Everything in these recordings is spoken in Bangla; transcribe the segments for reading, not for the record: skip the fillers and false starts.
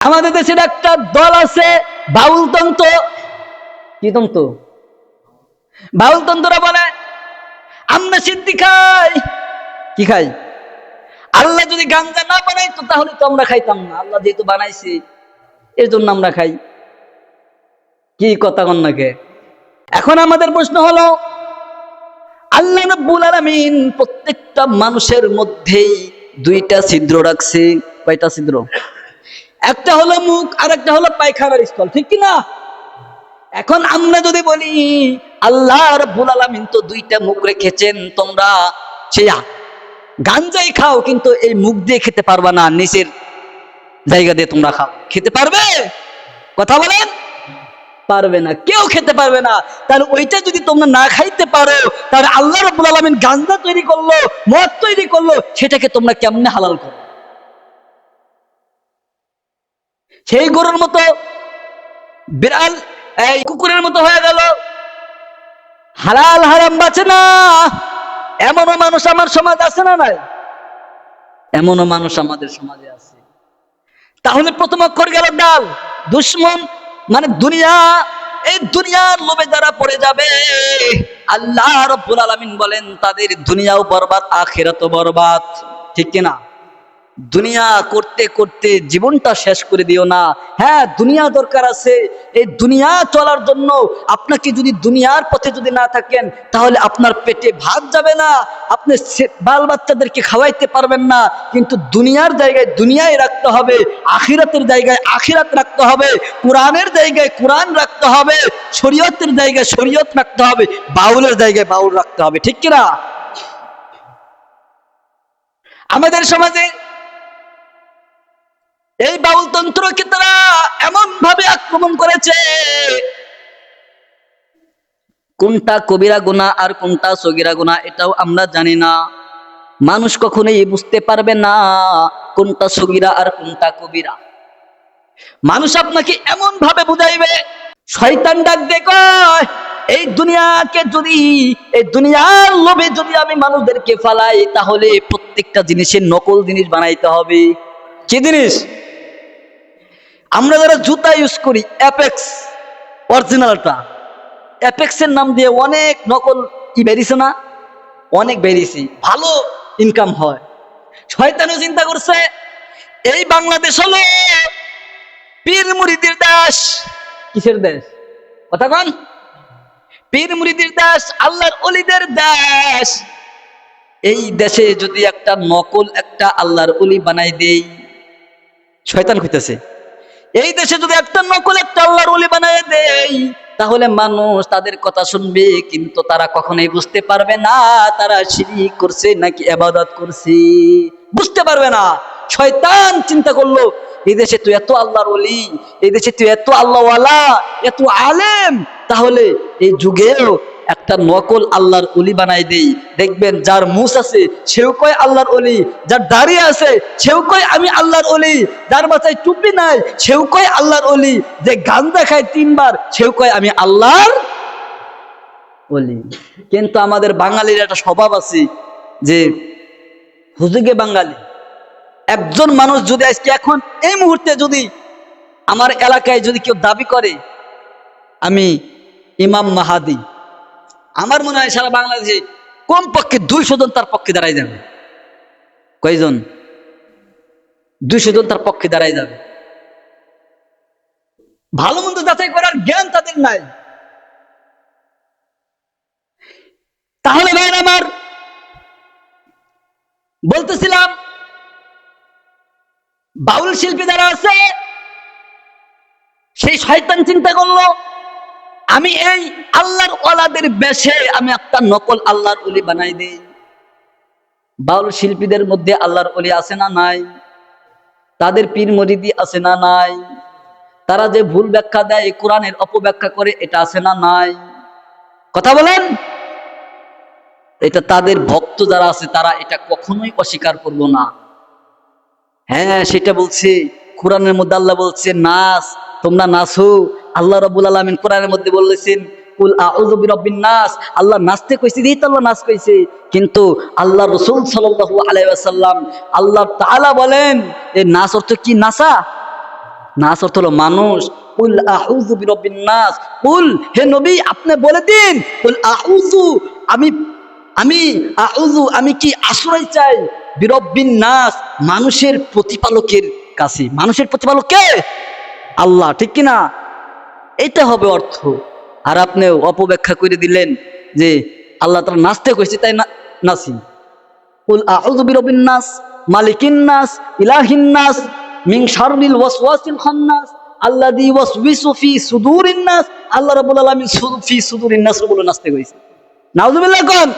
আমাদের দেশের একটা দল আছে বাউল তন্ত্র। কি তন্ত্র? বাউল তন্ত্ররা বলে আমরা সিদ্ধি খাই। কি খাই? আল্লাহ যদি গাঞ্জা না বানাইতো তাহলে তো আমরা খাইতাম না, আল্লাহ যেহেতু বানাইছে এর জন্য আমরা খাই। কি কথা কন্যাকে? এখন আমাদের প্রশ্ন হলো, আল্লাহ রাব্বুল আলামিন প্রত্যেকটা মানুষের মধ্যেই দুইটা ছিদ্র রাখছে। কয়টা ছিদ্র? একটা হলো মুখ আর একটা হলো পায়খানার স্থল, ঠিক কি না? এখন আমরা যদি বলি আল্লাহ রাব্বুল আলামিন তো দুইটা মুখ রেখেছেন, তোমরা সেই গাঞ্জাই খাও কিন্তু এই মুখ দিয়ে খেতে পারবা না, নিচের জায়গা দিয়ে তোমরা খাও, খেতে পারবে? কথা বলেন। পারবে না, কেউ খেতে পারবে না। তাহলে ওইটা যদি তোমরা না খাইতে পারো, তাহলে আল্লাহ রাব্বুল আলামিন গাঞ্জা তৈরি করলো, মদ তৈরি করলো, সেটাকে তোমরা কেমনে হালাল করো? সেই গরুর মতো, বিড়াল এই কুকুরের মতো হয়ে গেল, হালাল হারাম বাঁচে না। এমনও মানুষ আমার সমাজ আছে না নাই? এমনও মানুষ আমাদের সমাজে আছে। তাহলে প্রথম অক্ষর গেল ডাল, দুশ্মন মানে দুনিয়া। এই দুনিয়ার লোভে যারা পড়ে যাবে, আল্লাহ রাব্বুল আলামিন বলেন তাদের দুনিয়াও বরবাদ, আখিরাতও বরবাদ। ঠিক কিনা? দুনিয়া করতে করতে জীবনটা শেষ করে দিও না। হ্যাঁ, দুনিয়া দরকার আছে। এই দুনিয়া চলার জন্য আপনাকে যদি দুনিয়ার পথে যদি না থাকেন, তাহলে আপনার পেটে ভাত যাবে না, আপনি বাল বাচ্চাদেরকে খাওয়াইতে পারবেন না। কিন্তু দুনিয়ার জায়গায় দুনিয়ায় রাখতে হবে, আখিরাতের জায়গায় আখিরাত রাখতে হবে, কোরআনের জায়গায় কোরআন রাখতে হবে, শরীয়তের জায়গায় শরীয়ত রাখতে হবে, বাউলের জায়গায় বাউল রাখতে হবে। ঠিক কিনা? আমাদের সমাজে এই বাউল তন্ত্রকে তারা এমন ভাবে আক্রমণ করেছে, কোনটা কবিরা গুনাহ আর কোনটা সগীরা গুনাহ এটাও আমরা জানি না। মানুষ কখনোই বুঝতে পারবে না কোনটা সগীরা আর কোনটা কবিরা। মানুষ আপনাকে এমন ভাবে বুঝাইবে, শয়তান ডাক দিয়ে কয় এই দুনিয়াকে যদি, এই দুনিয়ার লোভে যদি আমি মানুষদেরকে ফালাই, তাহলে প্রত্যেকটা জিনিসের নকল জিনিস বানাইতে হবে। কি জিনিস? আমরা যারা জুতা ইউজ করি, অ্যাপেক্স অরিজিনালটা, অ্যাপেক্সের নাম দিয়ে অনেক নকল বেরিয়েছে না? অনেক বেরিয়েছে, ভালো ইনকাম হয়। শয়তানও চিন্তা করছে এই বাংলাদেশ হলো পীর মুরিদের দেশ। কিসের দেশ? কথা কন। পীর মুরিদের দেশ, আল্লাহর ওলিদের দেশ। এই দেশে যদি একটা নকল একটা আল্লাহর ওলি বানাই দেই, শয়তান কইতেছে এই দেশে যদি একটা নকল একটা আল্লাহর ওলি বানায় দেই, তাহলে মানুষ তাদের কথা শুনবে, কিন্তু তারা কখনোই বুঝতে পারবে না তারা শিরক করছে নাকি ইবাদত করছে, বুঝতে পারবে না। শয়তান চিন্তা করলো এই দেশে তুই এত আল্লাহর ওলি, এই দেশে তুই এত আল্লাহওয়ালা, এত আলেম, তাহলে এই যুগেও একটা নকল আল্লাহর ওলি বানাই দেই। দেখবেন যার মুছ আছে সেও কয় আল্লাহর ওলি, যার দাড়ি আছে সেও কয় আমি আল্লাহর ওলি, যার মাথায় টুপি নাই সেও কয় আল্লাহর ওলি, যে গাঁজা খায় 3 বার সেও কয় আমি আল্লাহর ওলি। কিন্তু আমাদের বাঙালির একটা স্বভাব আছে যে হুজুগে বাঙালি। একজন মানুষ যদি আজকে এখন এই মুহূর্তে যদি আমার এলাকায় যদি কেউ দাবি করে আমি ইমাম মাহাদি, আমার মনে হয় সারা বাংলাদেশে কমপক্ষে 200 জন তার পক্ষে দাঁড়াই যাবে। কয়জন? 200 জন তার পক্ষে দাঁড়াই যাবে। ভালো মন্দ যাচাই করার জ্ঞান তাদের নাই। তাহলে ভাই আমার বলতেছিলাম, বাউল শিল্পী যারা আছে, সেই শয়তান চিন্তা করলো আমি এই আল্লাহর ওয়ালাদের বেশে আমি একটা নকল আল্লাহর ওলি বানাই দেই। বাউল শিল্পীদের মধ্যে আল্লাহর ওলি আছে না নাই? তাদের পীর মুরিদি আছে না নাই? তারা যে ভুল ব্যাখ্যা দেয়, কোরআনের অপব্যাখ্যা করে, এটা আছে না নাই? কথা বলেন। এটা তাদের ভক্ত যারা আছে তারা এটা কখনোই অস্বীকার করবো না। হ্যাঁ, সেটা বলছে কোরআনের মধ্যে। আল্লাহ বলছে নাচ, তোমরা নাচো। আল্লাহ রাব্বুল আলামিন কোরআনের মধ্যে বলেছেন কুল আউযু বিরাব্বিন নাস। আল্লাহ নাচতে কইছে, দিই তো আল্লাহ নাচ কইছে। কিন্তু আল্লাহ রাসূল সাল্লাল্লাহু আলাইহি ওয়াসাল্লাম, আল্লাহ তাআলা বলেন এই নাচ অর্থ কি? নাচা। নাস অর্থ হলো মানুষ। কুল আউযু বিরাব্বিন নাস, কুল হে নবী আপনি বলে দিন, কুল আউযু আমি আমি আউযু আমি কি আশ্রয় চাই বিরাব্বিন নাস মানুষের প্রতিপালকের কাছে। মানুষের প্রতিপালক কে? আল্লাহ, ঠিক কিনা? এটা হবে অর্থ। আর আপনি অপব্যাখ্যা করে দিলেন যে আল্লাহ তাআলা নাচতে কইছে তাই নাসি। কুল আউযু বিরাব্বিন নাস মালিকিন নাস ইলাহিন নাস মিন শাররিল ওয়াসওয়াসিল খান্নাস আল্লাযী ওয়াসওয়িসু ফি সুদুরিন নাস। আল্লাহ রাব্বুল আলামিন ফি সুদুরিন নাস বলে নাচতে কইছে। নাউযুবিল্লাহ কোন।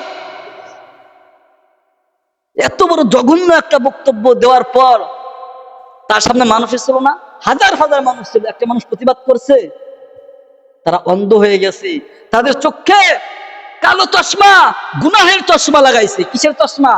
এত বড় জঘন্য একটা বক্তব্য দেওয়ার পর তার সামনে মানুষের ছিল না, হাজার হাজার মানুষ ছিল, একটা মানুষ প্রতিবাদ করছে। তারা অন্ধ হয়ে গেছে, তাদের চোখে কালো চশমা, গুনাহের চশমা লাগাইছে। কিসের চশমা?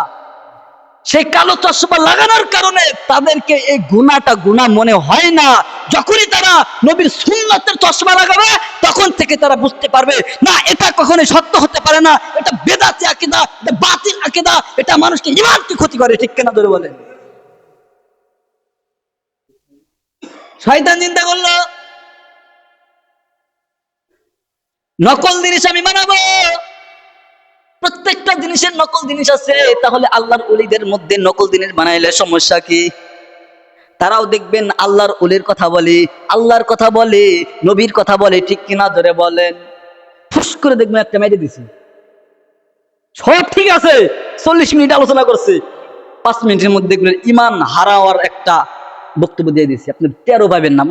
সেই কালো চশমা লাগানোর কারণে তাদেরকে এই গুনাহটা গুনাহ মনে হয় না। যখনই তারা নবীর সুন্নাতের চশমা লাগাবে তখন থেকে তারা বুঝতে পারবে না এটা কখনোই সত্য হতে পারে না, এটা বেদাতি আকীদা, এটা বাতিল আকীদা, এটা মানুষকে ঈমানকে ক্ষতি করে। ঠিক কিনা ধরে বলেন? শয়তান চিন্তা করলো নকল জিনিস আমি বানাবো। প্রত্যেকটা জিনিসের নকল জিনিস আছে, তাহলে আল্লাহর ওলিদের মধ্যে নকল জিনিস বানাইলে সমস্যা কি? তারাও দেখবেন আল্লাহর ওলির কথা বলে, আল্লাহর কথা বলে, নবীর কথা বলে। ঠিক কিনা ধরে বলেন? ফুস করে দেখবেন একটা মেরে দিছি, সব ঠিক আছে, 40 মিনিট আলোচনা করছে, 5 মিনিটের মধ্যে দেখবেন ইমান হারাওয়ার একটা বক্তব্য দিয়ে দিছি, আপনি টেরও পাবেন না।